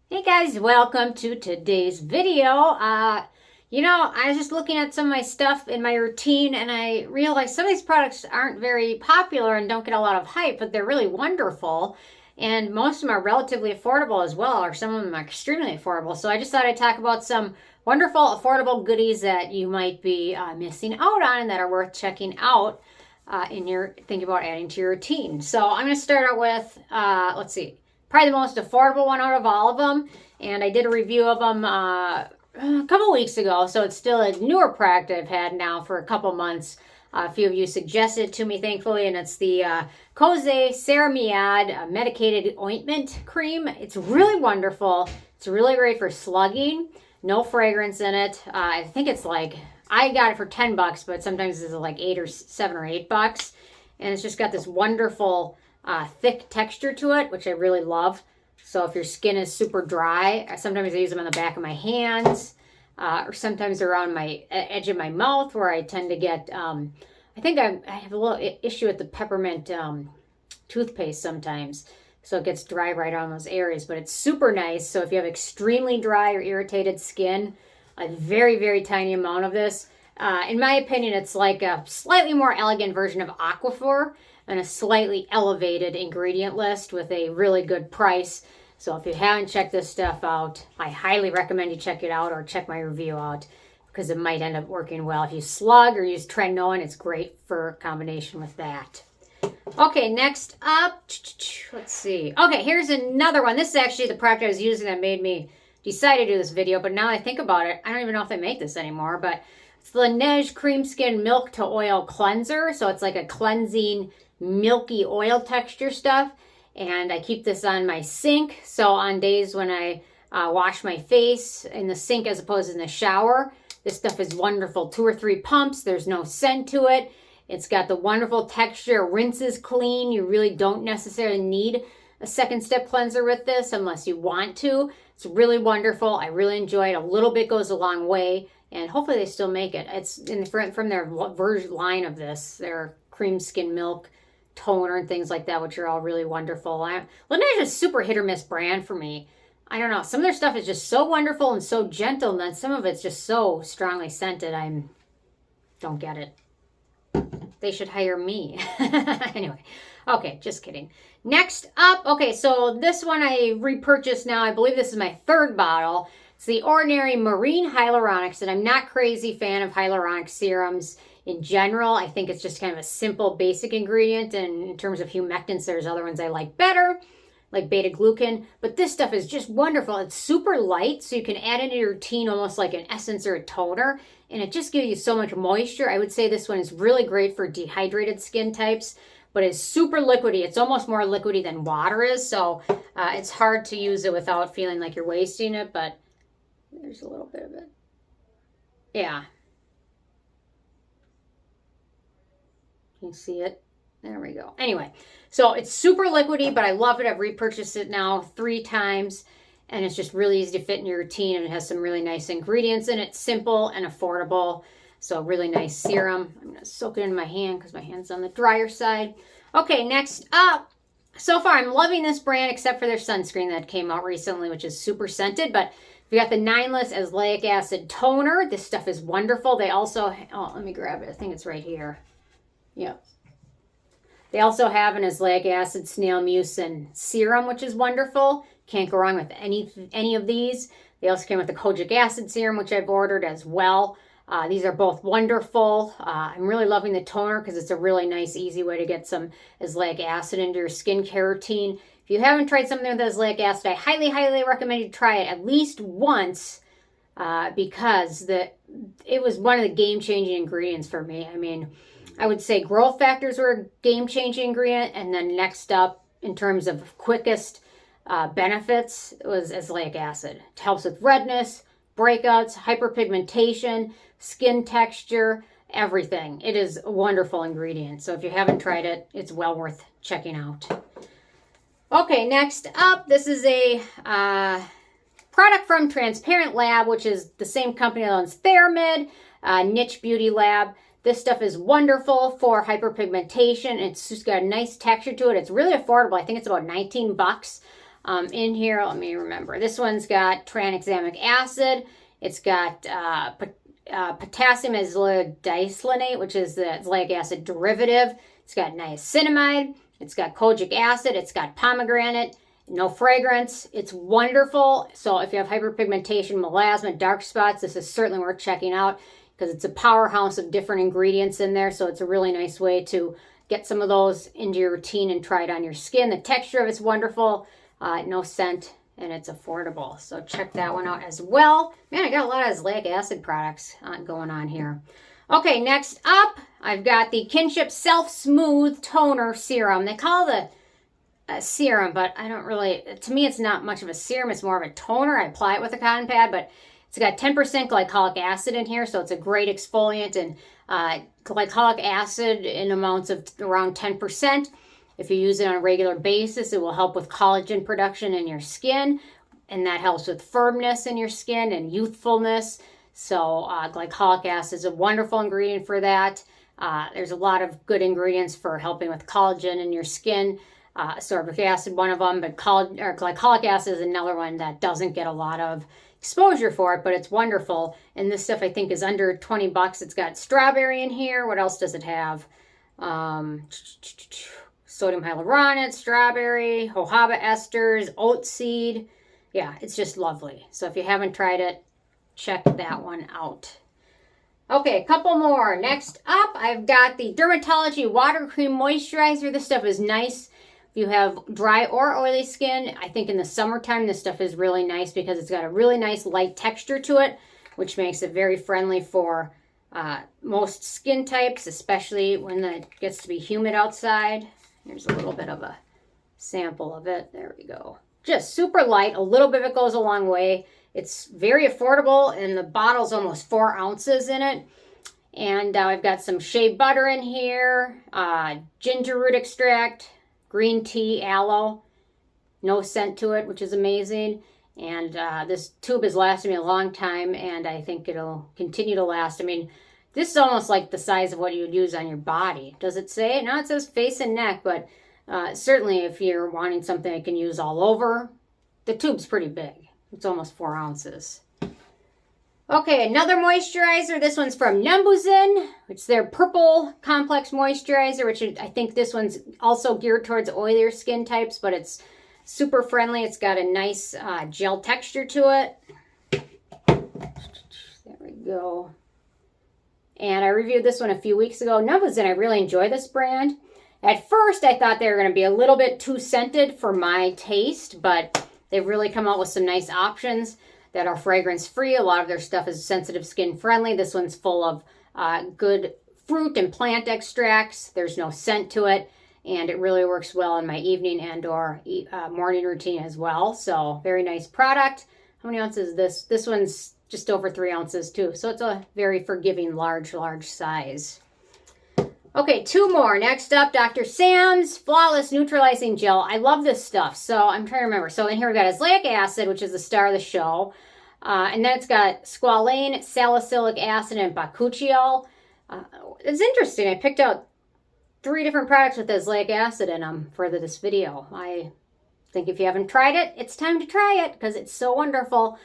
Hey guys, welcome to today's video. I was just looking at some of my stuff in my routine and I realized some of these products aren't very popular and don't get a lot of hype, but they're really wonderful. And most of them are relatively affordable as well, or some of them are extremely affordable. So I just thought I'd talk about some wonderful, affordable goodies that you might be missing out on and that are worth checking out in your thinking about adding to your routine. So I'm going to start out with, let's see, probably the most affordable one out of all of them. And I did a review of them a couple weeks ago, so it's still a newer product I've had now for a couple months. A few of you suggested it to me, thankfully, and it's the Kose Ceramiaid Medicated Ointment Cream. It's really wonderful. It's really great for slugging. No fragrance in it. I think it's like, I got it for 10 bucks, but sometimes it's like 7 or 8 bucks. And it's just got this wonderful thick texture to it, which I really love. So if your skin is super dry, sometimes I use them on the back of my hands, or sometimes around my edge of my mouth where I tend to get, I think I have a little issue with the peppermint toothpaste sometimes. So it gets dry right on those areas, but it's super nice. So if you have extremely dry or irritated skin, a very, very tiny amount of this. In my opinion, it's like a slightly more elegant version of Aquaphor and a slightly elevated ingredient list with a really good price. So if you haven't checked this stuff out, I highly recommend you check it out or check my review out because it might end up working well. If you slug or use tretinoin, it's great for a combination with that. Okay, next up, let's see. Okay, here's another one. This is actually the product I was using that made me decide to do this video, but now I think about it, I don't even know if they make this anymore, but it's the Laniege Cream Skin Milk to Oil Cleanser. So it's like a cleansing, milky oil texture stuff. And I keep this on my sink. So on days when I wash my face in the sink as opposed to in the shower, this stuff is wonderful. 2 or 3 pumps. There's no scent to it. It's got the wonderful texture. Rinses clean. You really don't necessarily need a second step cleanser with this unless you want to. It's really wonderful. I really enjoy it. A little bit goes a long way. And hopefully they still make it. It's from their version line of this. Their cream skin milk toner and things like that, which are all really wonderful. Laneige is a super hit or miss brand for me. I don't know. Some of their stuff is just so wonderful and so gentle, and then some of it's just so strongly scented. I don't get it. They should hire me. Anyway, okay, just kidding. Next up, okay, so this one I repurchased now. I believe this is my 3rd bottle. It's the Ordinary Marine Hyaluronics, and I'm not crazy fan of hyaluronic serums in general. I think it's just kind of a simple, basic ingredient, and in terms of humectants, there's other ones I like better, like beta-glucan, but this stuff is just wonderful. It's super light, so you can add it into your routine almost like an essence or a toner, and it just gives you so much moisture. I would say this one is really great for dehydrated skin types, but it's super liquidy. It's almost more liquidy than water is, so it's hard to use it without feeling like you're wasting it, but there's a little bit of it. Yeah. Can you see it? There we go. Anyway, so it's super liquidy, but I love it. I've repurchased it now 3 times, and it's just really easy to fit in your routine, and it has some really nice ingredients in it. Simple and affordable. So really nice serum. I'm going to soak it in my hand because my hand's on the drier side. Okay, next up. So far, I'm loving this brand except for their sunscreen that came out recently, which is super scented, but we got the Nineless Azelaic Acid Toner. This stuff is wonderful. They also, let me grab it. I think it's right here. Yep. They also have an Azelaic Acid Snail Mucin Serum, which is wonderful. Can't go wrong with any of these. They also came with the Kojic Acid Serum, which I've ordered as well. These are both wonderful. I'm really loving the toner because it's a really nice, easy way to get some azelaic acid into your skincare routine. If you haven't tried something with azelaic acid, I highly, highly recommend you try it at least once because it was one of the game-changing ingredients for me. I mean, I would say growth factors were a game-changing ingredient, and then next up, in terms of quickest benefits, was azelaic acid. It helps with redness, breakouts, hyperpigmentation, skin texture, everything. It is a wonderful ingredient. So if you haven't tried it, it's well worth checking out. Okay, next up, this is a product from Transparent Lab, which is the same company that owns Ceramiaid, Niche Beauty Lab. This stuff is wonderful for hyperpigmentation. It's just got a nice texture to it. It's really affordable. I think it's about 19 bucks. in here. Let me remember. This one's got tranexamic acid. It's got potassium azelaic, which is the azelaic acid derivative. It's got niacinamide. It's got kojic acid. It's got pomegranate. No fragrance. It's wonderful. So if you have hyperpigmentation, melasma, dark spots, this is certainly worth checking out because it's a powerhouse of different ingredients in there. So it's a really nice way to get some of those into your routine and try it on your skin. The texture of it's wonderful. No scent, and it's affordable. So check that one out as well. Man, I got a lot of azelaic acid products going on here. Okay, next up, I've got the Kinship Self Smooth Toner Serum. They call it a serum, but I don't really, to me, it's not much of a serum. It's more of a toner. I apply it with a cotton pad, but it's got 10% glycolic acid in here, so it's a great exfoliant, and glycolic acid in amounts of around 10%. If you use it on a regular basis, it will help with collagen production in your skin, and that helps with firmness in your skin and youthfulness. So glycolic acid is a wonderful ingredient for that. There's a lot of good ingredients for helping with collagen in your skin. Ascorbic acid, one of them, but glycolic acid is another one that doesn't get a lot of exposure for it, but it's wonderful. And this stuff I think is under 20 bucks. It's got strawberry in here. What else does it have? Sodium hyaluronate, strawberry, jojoba esters, oat seed. Yeah, it's just lovely. So if you haven't tried it, check that one out. Okay, a couple more. Next up, I've got the DRMTLGY Water Cream Moisturizer. This stuff is nice if you have dry or oily skin. I think in the summertime, this stuff is really nice because it's got a really nice light texture to it, which makes it very friendly for most skin types, especially when it gets to be humid outside. Here's a little bit of a sample of it. There we go. Just super light. A little bit of it goes a long way. It's very affordable, and the bottle's almost 4 ounces in it. And I've got some shea butter in here, ginger root extract, green tea, aloe. No scent to it, which is amazing. And this tube has lasted me a long time, and I think it'll continue to last. I mean, this is almost like the size of what you would use on your body. Does it say it? No, it says face and neck, but certainly if you're wanting something you can use all over, the tube's pretty big. It's almost 4 ounces. Okay, another moisturizer. This one's from Numbuzin. It's their purple complex moisturizer, which I think this one's also geared towards oilier skin types, but it's super friendly. It's got a nice gel texture to it. There we go. And I reviewed this one a few weeks ago. Numbuzin, I really enjoy this brand. At first, I thought they were going to be a little bit too scented for my taste, but they've really come out with some nice options that are fragrance-free. A lot of their stuff is sensitive skin friendly. This one's full of good fruit and plant extracts. There's no scent to it, and it really works well in my evening and or morning routine as well. So very nice product. How many ounces is this? This one's just over 3 ounces too. So it's a very forgiving, large size. Okay, 2 more. Next up, Dr. Sam's Flawless Neutralizing Gel. I love this stuff. So I'm trying to remember. So in here we've got azelaic acid, which is the star of the show. And then it's got squalane, salicylic acid, and bakuchiol. It's interesting. I picked out 3 different products with azelaic acid in them for this video. I think if you haven't tried it, it's time to try it because it's so wonderful.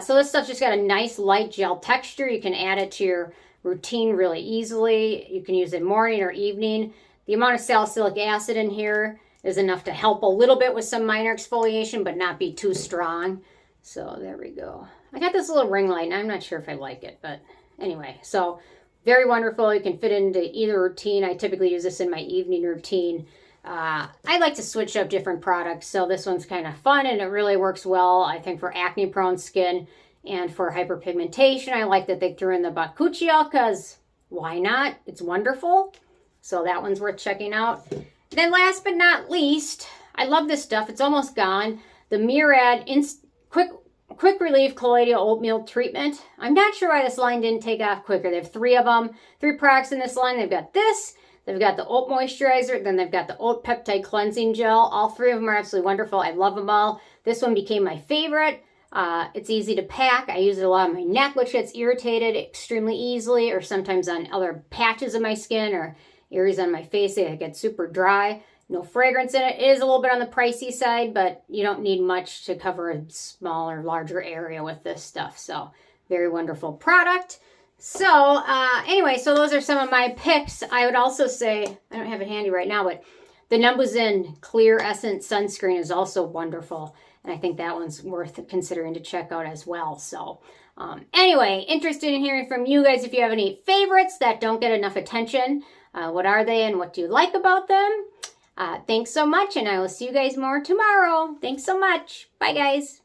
So this stuff's just got a nice light gel texture. You can add it to your routine really easily. You can use it morning or evening. The amount of salicylic acid in here is enough to help a little bit with some minor exfoliation, but not be too strong. So there we go. I got this little ring light, and I'm not sure if I like it, but anyway, so very wonderful. You can fit it into either routine. I typically use this in my evening routine. I like to switch up different products, so this one's kind of fun, and it really works well, I think, for acne-prone skin and for hyperpigmentation. I like that they threw in the bakuchiol because why not? It's wonderful. So that one's worth checking out. Then last but not least, I love this stuff. It's almost gone. The Murad Quick Relief Colloidal Oatmeal Treatment. I'm not sure why this line didn't take off quicker. They have 3 of them, 3 products in this line. They've got this, they've got the oat moisturizer, then they've got the oat peptide cleansing gel. All 3 of them are absolutely wonderful. I love them all. This one became my favorite. It's easy to pack. I use it a lot on my neck, which gets irritated extremely easily, or sometimes on other patches of my skin or areas on my face that get super dry. No fragrance in it. It is a little bit on the pricey side, but you don't need much to cover a smaller, larger area with this stuff. So very wonderful product. So anyway, so those are some of my picks. I would also say, I don't have it handy right now, but the Numbuzin Clear Essence Sunscreen is also wonderful. And I think that one's worth considering to check out as well. So anyway, interested in hearing from you guys if you have any favorites that don't get enough attention. What are they and what do you like about them? Thanks so much, and I will see you guys more tomorrow. Thanks so much. Bye, guys.